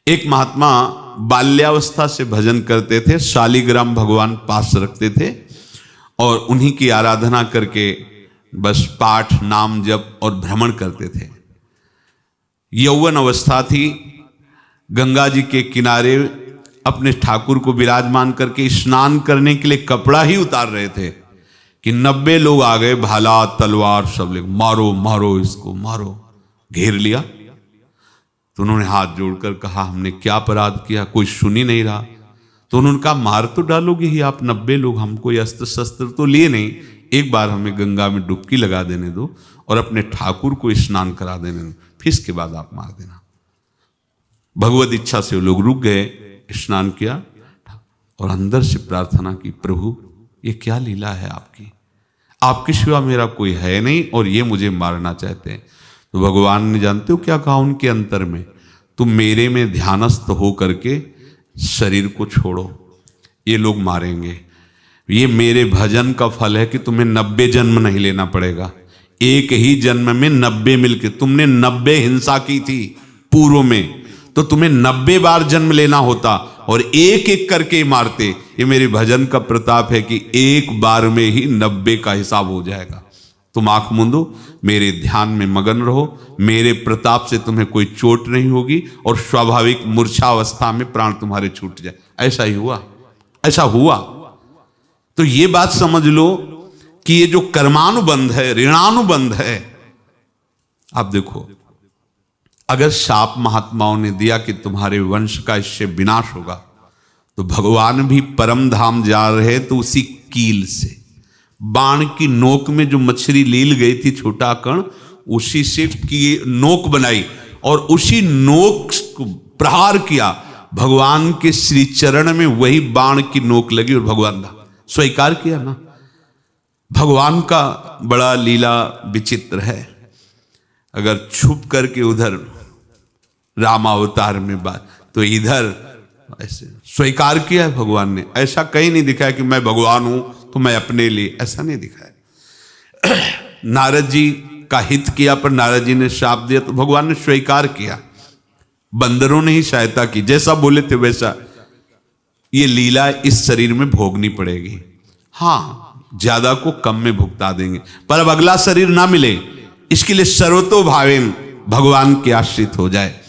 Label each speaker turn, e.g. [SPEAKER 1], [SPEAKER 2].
[SPEAKER 1] एक महात्मा बाल्यावस्था से भजन करते थे, शालिग्राम भगवान पास रखते थे और उन्हीं की आराधना करके बस पाठ नाम जप और भ्रमण करते थे। यौवन अवस्था थी, गंगा जी के किनारे अपने ठाकुर को विराजमान करके स्नान करने के लिए कपड़ा ही उतार रहे थे कि 90 लोग आ गए, भाला तलवार सब ले, मारो मारो इसको मारो, घेर लिया। तो उन्होंने हाथ जोड़कर कहा हमने क्या अपराध किया, कोई सुन ही नहीं रहा। तो उन्होंने कहा मार तो डालोगे ही आप 90 लोग, हमको अस्त्र शस्त्र तो लिए नहीं, एक बार हमें गंगा में डुबकी लगा देने दो और अपने ठाकुर को स्नान करा देने दो, फिर इसके बाद आप मार देना। भगवत इच्छा से वो लोग रुक गए, स्नान किया और अंदर से प्रार्थना की, प्रभु ये क्या लीला है आपकी, आपके सिवा मेरा कोई है नहीं और ये मुझे मारना चाहते हैं। तो भगवान ने जानते हो क्या कहा उनके अंतर में, तुम मेरे में ध्यानस्थ हो करके शरीर को छोड़ो, ये लोग मारेंगे। ये मेरे भजन का फल है कि तुम्हें 90 जन्म नहीं लेना पड़ेगा, एक ही जन्म में 90 मिलके, तुमने 90 हिंसा की थी पूर्व में, तो तुम्हें 90 बार जन्म लेना होता और एक एक करके मारते। ये मेरे भजन का प्रताप है कि एक बार में ही 90 का हिसाब हो जाएगा। तुम आंख मूंदो, मेरे ध्यान में मगन रहो, मेरे प्रताप से तुम्हें कोई चोट नहीं होगी और स्वाभाविक मूर्छावस्था में प्राण तुम्हारे छूट जाए। ऐसा ही हुआ, ऐसा हुआ। तो ये बात समझ लो कि ये जो कर्मानुबंध है, ऋणानुबंध है। आप देखो, अगर शाप महात्माओं ने दिया कि तुम्हारे वंश का इससे विनाश होगा, तो भगवान भी परम धाम जा रहे तो उसी कील से, बाण की नोक में जो मछली लील गई थी छोटा कण, उसी से की नोक बनाई और उसी नोक को प्रहार किया, भगवान के श्री चरण में वही बाण की नोक लगी और भगवान ने स्वीकार किया ना। भगवान का बड़ा लीला विचित्र है। अगर छुप करके उधर रामावतार में बात, तो इधर ऐसे स्वीकार किया है भगवान ने। ऐसा कहीं नहीं दिखाया कि मैं भगवान हूं तो मैं अपने लिए, ऐसा नहीं दिखाया। नारद जी का हित किया पर नारद जी ने शाप दिया तो भगवान ने स्वीकार किया। बंदरों ने ही सहायता की, जैसा बोले थे वैसा। ये लीला इस शरीर में भोगनी पड़ेगी। हाँ, ज्यादा को कम में भुगता देंगे, पर अब अगला शरीर ना मिले, इसके लिए सर्वतो भावेन भगवान के आश्रित हो जाए।